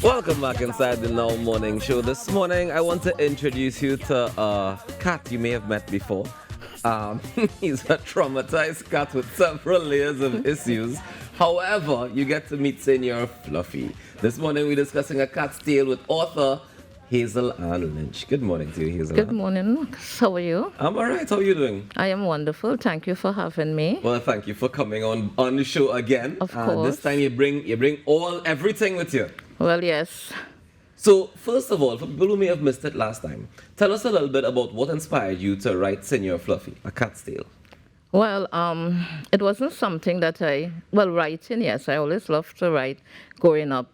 Welcome back inside the Now Morning Show. This morning, I want to introduce you to a cat you may have met before. He's a traumatized cat with several layers of issues. However, you get to meet Senor Fluffy. This morning, we're discussing A Cat's Tale with author Hazel-Ann Lynch. Good morning to you, Hazel-Ann. Good morning. How are you? I'm all right. How are you doing? I am wonderful. Thank you for having me. Well, thank you for coming on the show again. Of course. This time you bring everything with you. Well, yes. So, first of all, for people who may have missed it last time, tell us a little bit about what inspired you to write Senor Fluffy, A Cat's Tale. Well, it wasn't something that writing, yes, I always loved to write growing up.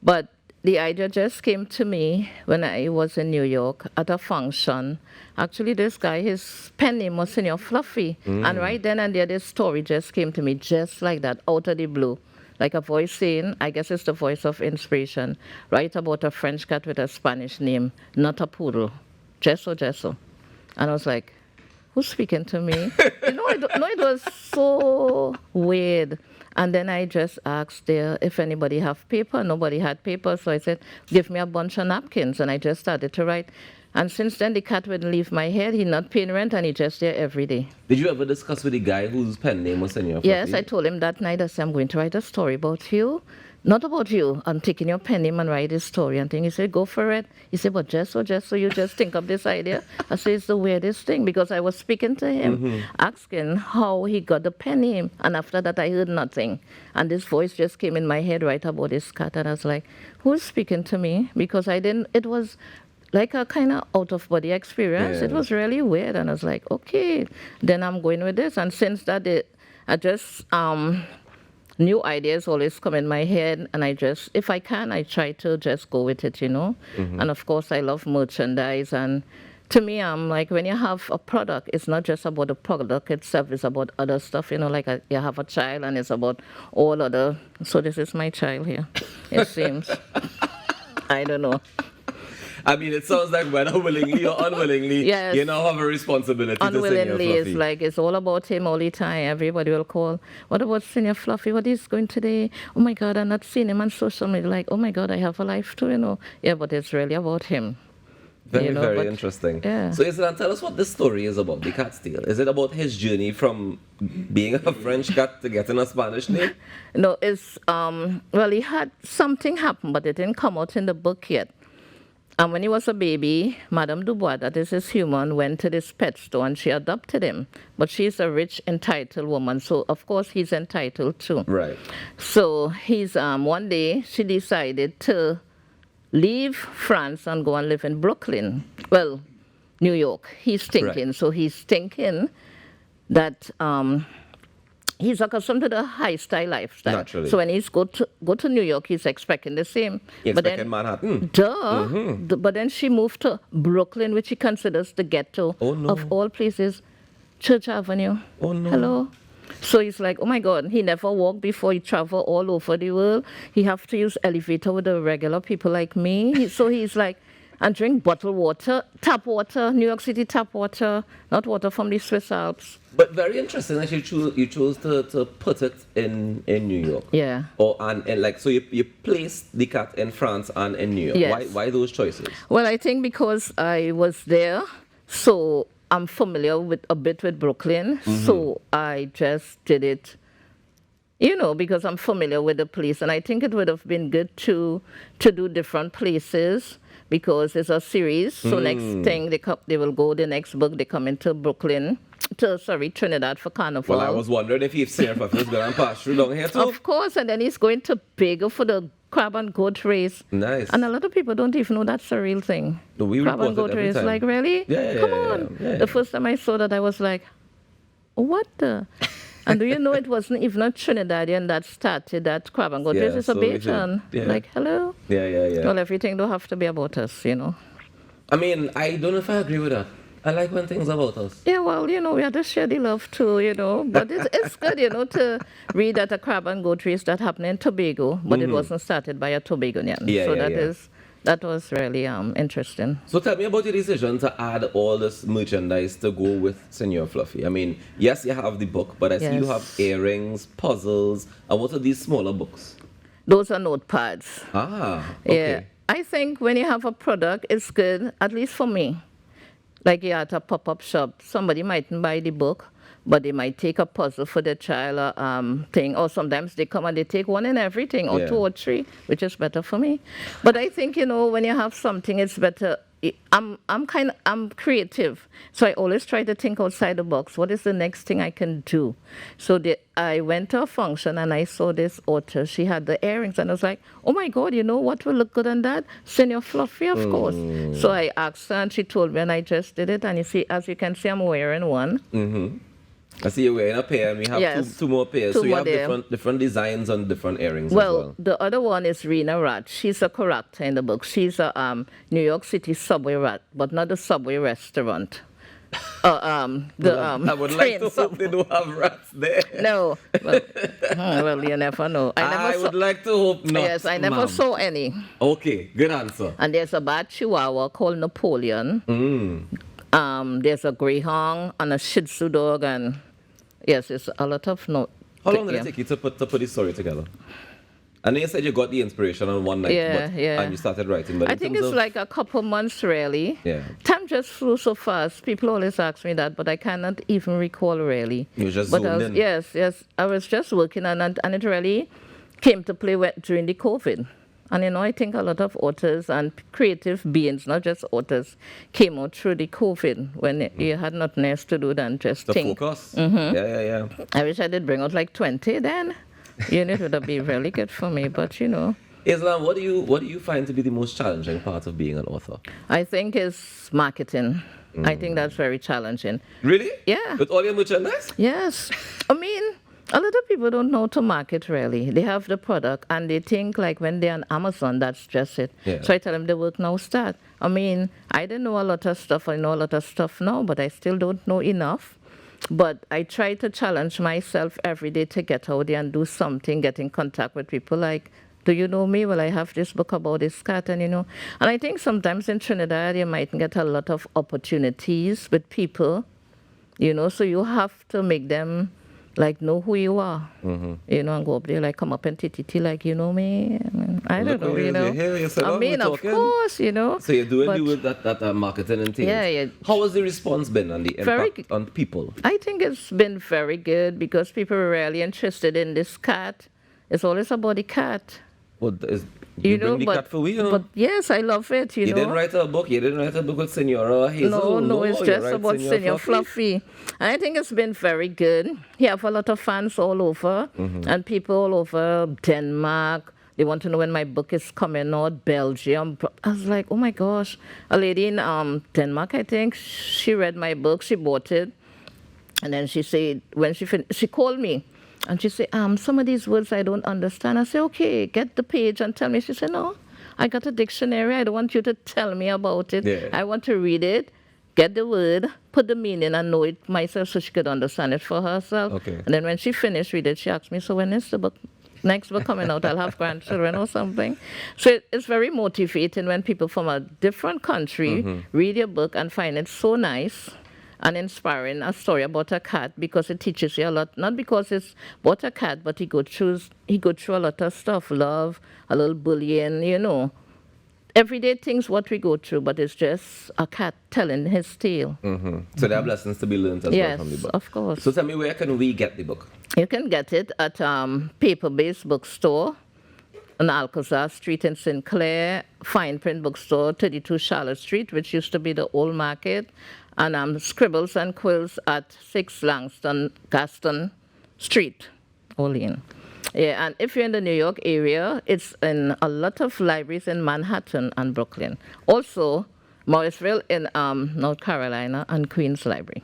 But the idea just came to me when I was in New York at a function. Actually, this guy, his pen name was Senor Fluffy. And right then and there, this story just came to me just like that, out of the blue. Like a voice saying, I guess it's the voice of inspiration, write about a French cat with a Spanish name, not a poodle. Gesso. And I was like, who's speaking to me? It was so weird. And then I just asked there if anybody have paper. Nobody had paper, so I said, give me a bunch of napkins. And I just started to write. And since then, the cat wouldn't leave my head. He's not paying rent, and he's just there every day. Did you ever discuss with the guy whose pen name was Senor Fluffy? Yes, I told him that night, I said, I'm going to write a story about you. Not about you. I'm taking your pen name and write this story. And he said, go for it. He said, but just so you just think of this idea. I said, it's the weirdest thing, because I was speaking to him, asking how he got the pen name. And after that, I heard nothing. And this voice just came in my head right about this cat. And I was like, who's speaking to me? Because it was like a kind of out-of-body experience. Yeah. It was really weird. And I was like, okay, then I'm going with this. And since that, I just... new ideas always come in my head, and if I can, I try to just go with it, And of course, I love merchandise, and to me, I'm like, when you have a product, it's not just about the product itself, it's about other stuff, like you have a child, and it's about all other, so this is my child here, it seems. I don't know. I mean, it sounds like whether willingly or unwillingly, yes. you now have a responsibility unwillingly, to Senor Fluffy. it's like it's all about him all the time. Everybody will call, what about Senor Fluffy? What is going today? Oh my God, I'm not seeing him on social media. Like, oh my God, I have a life too, Yeah, but it's really about him. Very interesting. Yeah. So, Islan, tell us what this story is about, The Cat's Tale. Is it about his journey from being a French cat to getting a Spanish name? No, it's, he had something happen, but it didn't come out in the book yet. And when he was a baby, Madame Dubois, that is his human, went to this pet store and she adopted him. But she's a rich, entitled woman, so of course he's entitled too. Right. So he's one day she decided to leave France and go and live in Brooklyn. Well, New York. He's thinking. Right. So he's thinking that he's accustomed to the high-style lifestyle. Naturally. So when he's go to New York, he's expecting the same. Expecting Manhattan. But then she moved to Brooklyn, which she considers the ghetto of all places. Church Avenue. Oh, no. Hello? So he's like, oh, my God, he never walked before. He traveled all over the world. He have to use elevator with the regular people like me. So he's like, and drink bottled water, tap water, New York City tap water, not water from the Swiss Alps. But very interesting that you chose to put it in New York. Yeah. So you placed the cat in France and in New York. Yes. Why those choices? Well, I think because I was there, so I'm familiar a bit with Brooklyn. So I just did it, because I'm familiar with the place. And I think it would have been good to do different places, because it's a series. So next thing they will go, the next book, they come into Brooklyn, Trinidad for Carnival. Well, I was wondering if Senor Fluffy was going to pass through down here too. Of course, and then he's going to Tobago for the crab and goat race. Nice. And a lot of people don't even know that's a real thing. No, we crab and goat race, time. like, really? Yeah. Come on. Yeah. The first time I saw that, I was like, what the? And do you know it wasn't even a Trinidadian that started that crab and goat race? It's a Bajan. Like, hello? Yeah. Well, everything don't have to be about us, I mean, I don't know if I agree with that. I like when things are about us. Yeah, well, we have to share the love too, But it's good, to read that a crab and goat race that happened in Tobago, but it wasn't started by a Tobagonian. That was really interesting. So tell me about your decision to add all this merchandise to go with Senor Fluffy. I mean, yes, you have the book, but I see you have earrings, puzzles, and what are these smaller books? Those are notepads. Ah, Yeah. okay. I think when you have a product, it's good, at least for me. Like you're at a pop-up shop, somebody mightn't buy the book, but they might take a puzzle for their child or thing. Or sometimes they come and they take one and everything, or Yeah. two or three, which is better for me. But I think, when you have something, it's better. I'm creative, so I always try to think outside the box. What is the next thing I can do? So I went to a function and I saw this author. She had the earrings, and I was like, "Oh my God, you know what will look good on that? Senor Fluffy, of course." So I asked her, and she told me, and I just did it. And you see, as you can see, I'm wearing one. I see you're wearing a pair, and we have Yes. two more pairs. Two So you more have there. different designs on different earrings as Well, well. the other one is Rena Rat. She's a character in the book. She's a New York City subway rat, but not the subway restaurant. I would like to hope they don't have rats there. No. Well, you never know. I would like to hope not. Yes, I never ma'am. saw any. Okay, good answer. And there's a bad chihuahua called Napoleon. There's a greyhound and a Shih Tzu dog, and yes, it's a lot of no. How long did it take you to put the story together? And then you said you got the inspiration on one night, Yeah. and you started writing. But I in think terms it's of- like a couple months, really. Yeah. Time just flew so fast. People always ask me that, but I cannot even recall really. You were just but zoned in. Yes. I was just working, and it really came to play during the COVID. And I think a lot of authors and creative beings, not just authors, came out through the COVID when you had nothing else to do than just the think. focus. Yeah. I wish I did bring out like 20 then. It would have been really good for me, but Hazel-Ann, what do you find to be the most challenging part of being an author? I think it's marketing. I think that's very challenging. Really? Yeah. With all your merchandise? Yes. I mean, a lot of people don't know how to market really. They have the product and they think like when they're on Amazon, that's just it. Yeah. So I tell them the work now start. I mean, I didn't know a lot of stuff. I know a lot of stuff now, but I still don't know enough. But I try to challenge myself every day to get out there and do something, get in contact with people like, do you know me? Well, I have this book about this cat, and I think sometimes in Trinidad you might get a lot of opportunities with people, so you have to make them like know who you are, and go up there like come up and titty like you know me. I don't know, You're here, you sit I down, mean, we're of talking. course, So you're doing with that marketing and things. Yeah. How has the response been and the Very impact on people? I think it's been very good because people are really interested in this cat. It's always about the cat. What is you bring the cat for we? But yes, I love it. You didn't write a book. You didn't write a book with Senora Hazel. No, it's you just write about Senor Fluffy. And I think it's been very good. He have a lot of fans all over, and people all over Denmark. They want to know when my book is coming out. Belgium. I was like, oh my gosh. A lady in Denmark, I think, she read my book. She bought it, and then she said when she called me. And she said, some of these words I don't understand. I said, okay, get the page and tell me. She said, no, I got a dictionary. I don't want you to tell me about it. Yeah. I want to read it, get the word, put the meaning, and know it myself so she could understand it for herself. Okay. And then when she finished reading it, she asked me, so when is the next book coming out? I'll have grandchildren or something. So it's very motivating when people from a different country read your book and find it so nice and inspiring, a story about a cat, because it teaches you a lot. Not because it's about a cat, but he go through a lot of stuff, love, a little bullying, everyday things what we go through, but it's just a cat telling his tale. So there are lessons to be learned as well from the Yes, book. of course. So tell me, where can we get the book? You can get it at Paper-Based Bookstore on Alcazar Street in Sinclair, Fine Print Bookstore, 32 Charlotte Street, which used to be the old market, and Scribbles and Quills at 6 Gaston Street, Olean. Yeah, and if you're in the New York area, it's in a lot of libraries in Manhattan and Brooklyn. Also, Morrisville in North Carolina and Queens Library.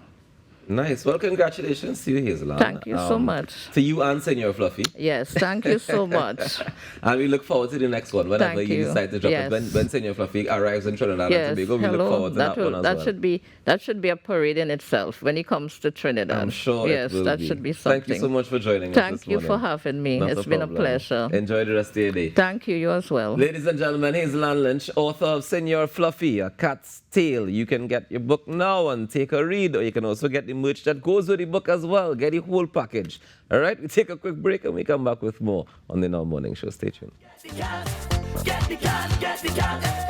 Nice. Well, congratulations to you, Hazel-Ann. Thank you so much. To you and Senor Fluffy. Yes, thank you so much. And we look forward to the next one, whenever Thank you you. decide to drop Yes. it. When Senor Fluffy arrives in Trinidad and Yes, Tobago, we look forward to that one as well. that should be a parade in itself when it comes to Trinidad. I'm sure yes, it will that be. should be something. Thank you so much for joining us Thank this you morning. for having me. Not It's a been a problem. pleasure. Enjoy the rest of your day. Thank you, you as well. Ladies and gentlemen, Hazel-Ann Lynch, author of Senor Fluffy, A Cat's Tale. You can get your book now and take a read, or you can also get the merch that goes with the book as well. Get the whole package. All right, we take a quick break and we come back with more on the Now Morning Show. Stay tuned. Get the cat, get the cat, get the cat.